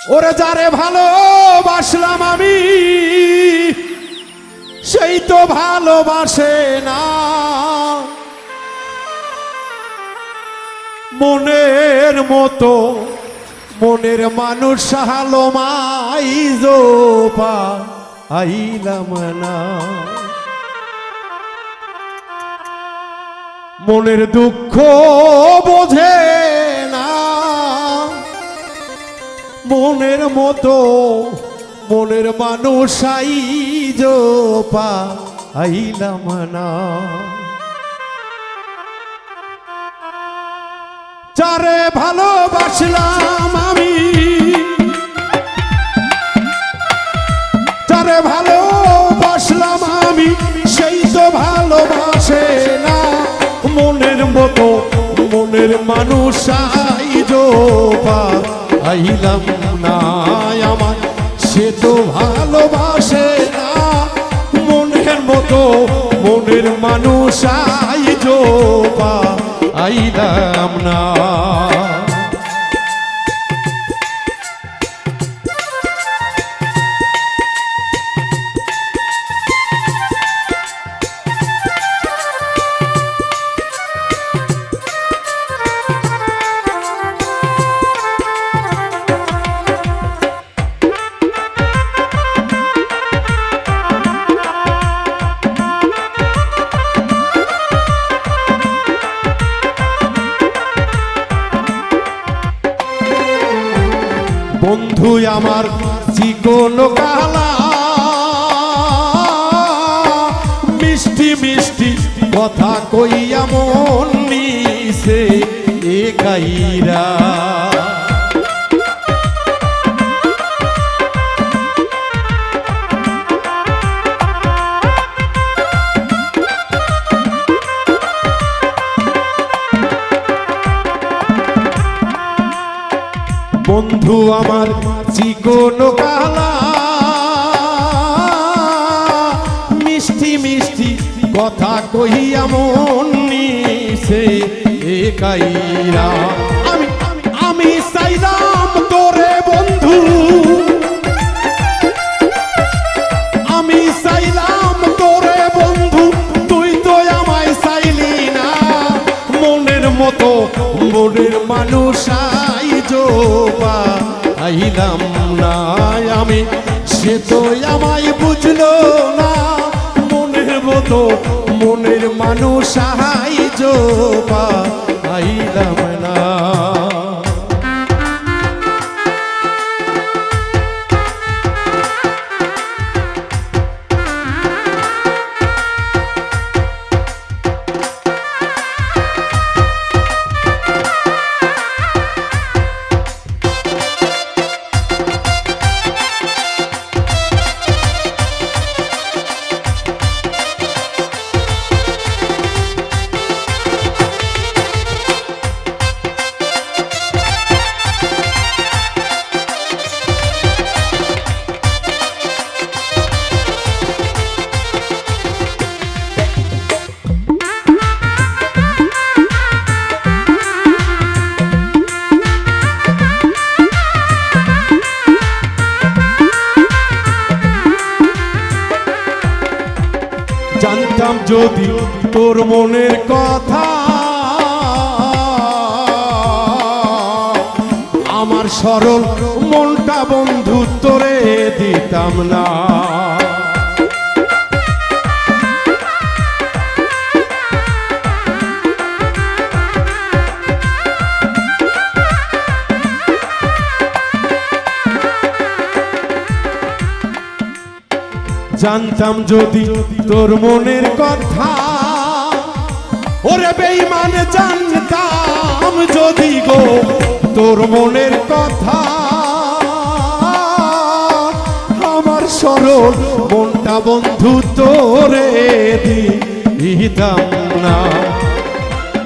ওরে যারে ভালোবাসলাম আমি সেই তো ভালোবাসে না। মনের মতো মনের মানুষ হালো মাইজোপা আইলাম না। মনের দুঃখ বোঝে না। মনের মতো মনের মানুষ আইজোপা আইলাম না। যারে ভালোবাসলাম আমি যারে ভালোবাসলাম আমি সেই তো ভালোবাসে না। মনের মতো মনের মানুষ আইজোপা আইলাম না আমার সে তো ভালোবাসে না। মনের মতো মনের মানুষ আইজোপা আইলাম না। বন্ধু আমার চিকন কালা মিষ্টি মিষ্টি কথা কইয়া মন নিছে একাইরা। বন্ধু আমার চিকন কালা মিষ্টি মিষ্টি কথা কহিয়া মন নিছে একাইরা। আমি আমি চাইলাম তোরে বন্ধু আমি চাইলাম তোরে বন্ধু তুই তো আমায় চাইলি না। মনের মতো মনের মানুষ আইজোপা আইলাম না আমি সে তো আমায় বুঝলো না। মনের মতো মনের মানুষ আইজোপা আইলাম না। জানতাম যদি তোর মনের কথা আমার সরল মনটা বন্ধু তোরে দিতাম না। জানতাম যদি তোর মনের কথা ওরে বেঈমান জানতাম যদি গো তোর মনের কথা আমার সরল মনটা বন্ধু তোরে দিতাম না।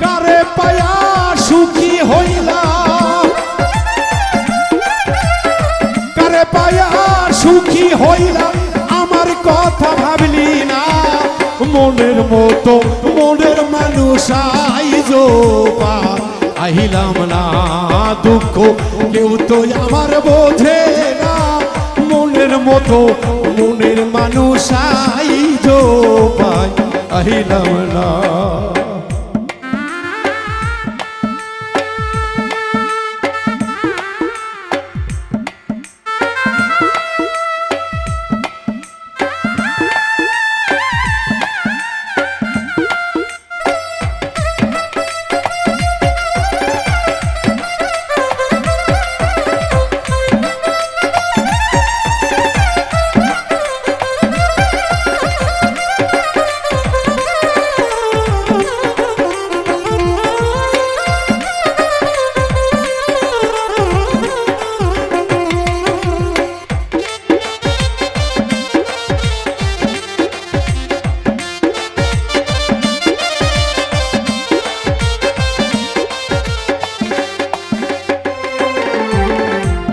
কারে পায়া সুখী হইলাম কারে পায়া সুখী হইলাম আমার কথা ভাবলি না। মনের মতো মনের মানুষ আইজোপা পাইলাম না দুঃখ কেউ তো আমার বোঝে না মনের মতো মনের মানুষ আইজো পাইলাম না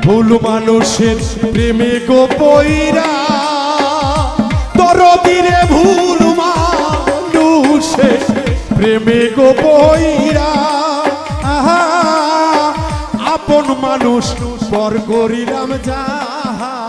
ভুল মানুষের প্রেমে গো পইরা দরদিরে ভুল মানুষের প্রেমে গো পইরা আপন মানুষ পর করিলাম যাহা